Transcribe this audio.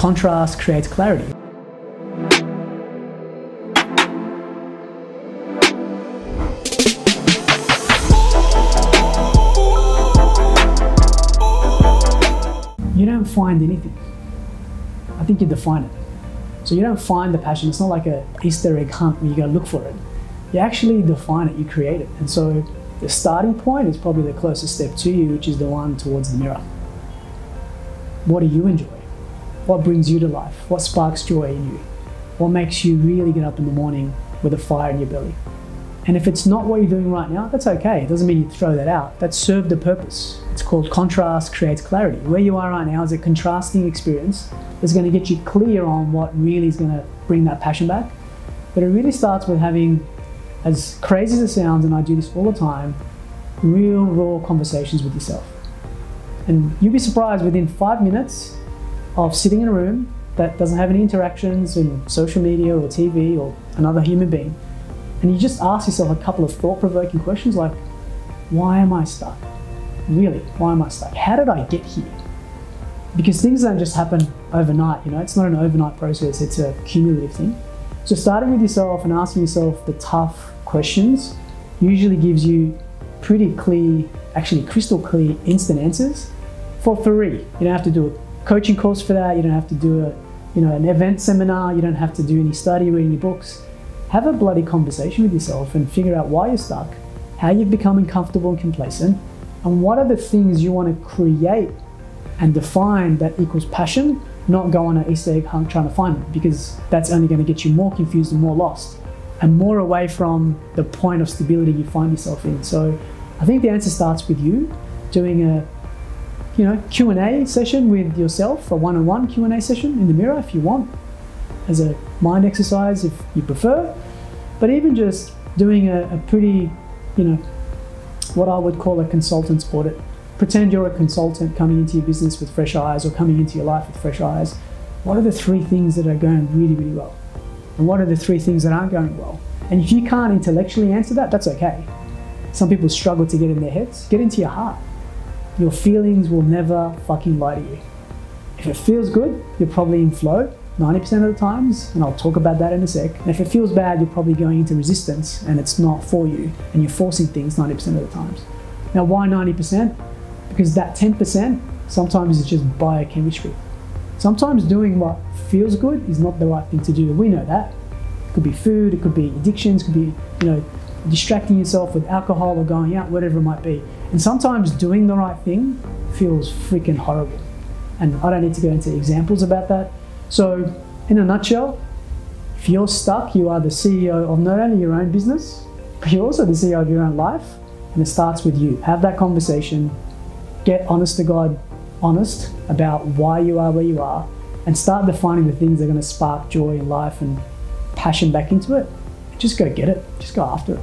contrast creates clarity. You don't find anything. I think you define it. So you don't find the passion. It's not like an Easter egg hunt where you go look for it. You actually define it, you create it. And so the starting point is probably the closest step to you, which is the one towards the mirror. What do you enjoy? What brings you to life? What sparks joy in you? What makes you really get up in the morning with a fire in your belly? And if it's not what you're doing right now, that's okay. It doesn't mean you throw that out. That served the purpose. It's called contrast creates clarity. Where you are right now is a contrasting experience that's going to get you clear on what really is going to bring that passion back. But it really starts with having, as crazy as it sounds, and I do this all the time, real raw conversations with yourself. And you'll be surprised within 5 minutes of sitting in a room that doesn't have any interactions in social media or TV or another human being, and you just ask yourself a couple of thought-provoking questions like, why am I stuck? Really, why am I stuck? How did I get here? Because things don't just happen overnight, you know, it's not an overnight process, it's a cumulative thing. So starting with yourself and asking yourself the tough questions usually gives you pretty clear, actually crystal clear instant answers for free. You don't have to do a coaching course for that, you don't have to do an event seminar, you don't have to do any study, read any books. Have a bloody conversation with yourself and figure out why you're stuck, how you've become uncomfortable and complacent, and what are the things you want to create and define that equals passion, not go on an Easter egg hunt trying to find it, because that's only going to get you more confused and more lost and more away from the point of stability you find yourself in. So I think the answer starts with you doing a Q&A session with yourself, a one-on-one Q&A session in the mirror if you want, as a mind exercise if you prefer, but even just doing a pretty, what I would call a consultant's audit. Pretend you're a consultant coming into your business with fresh eyes or coming into your life with fresh eyes. What are the 3 things that are going really, really well? And what are the 3 things that aren't going well? And if you can't intellectually answer that, that's okay. Some people struggle to get in their heads. Get into your heart. Your feelings will never fucking lie to you. If it feels good, you're probably in flow 90% of the times, and I'll talk about that in a sec. And if it feels bad, you're probably going into resistance and it's not for you, and you're forcing things 90% of the times. Now, why 90%? Because that 10% sometimes is just biochemistry. Sometimes doing what feels good is not the right thing to do. We know that. It could be food, it could be addictions, it could be, distracting yourself with alcohol or going out, whatever it might be. And sometimes doing the right thing feels freaking horrible. And I don't need to go into examples about that. So in a nutshell, if you're stuck, you are the CEO of not only your own business, but you're also the CEO of your own life. And it starts with you. Have that conversation, get honest to God, honest about why you are where you are, and start defining the things that are going to spark joy in life and passion back into it. Just go get it, just go after it.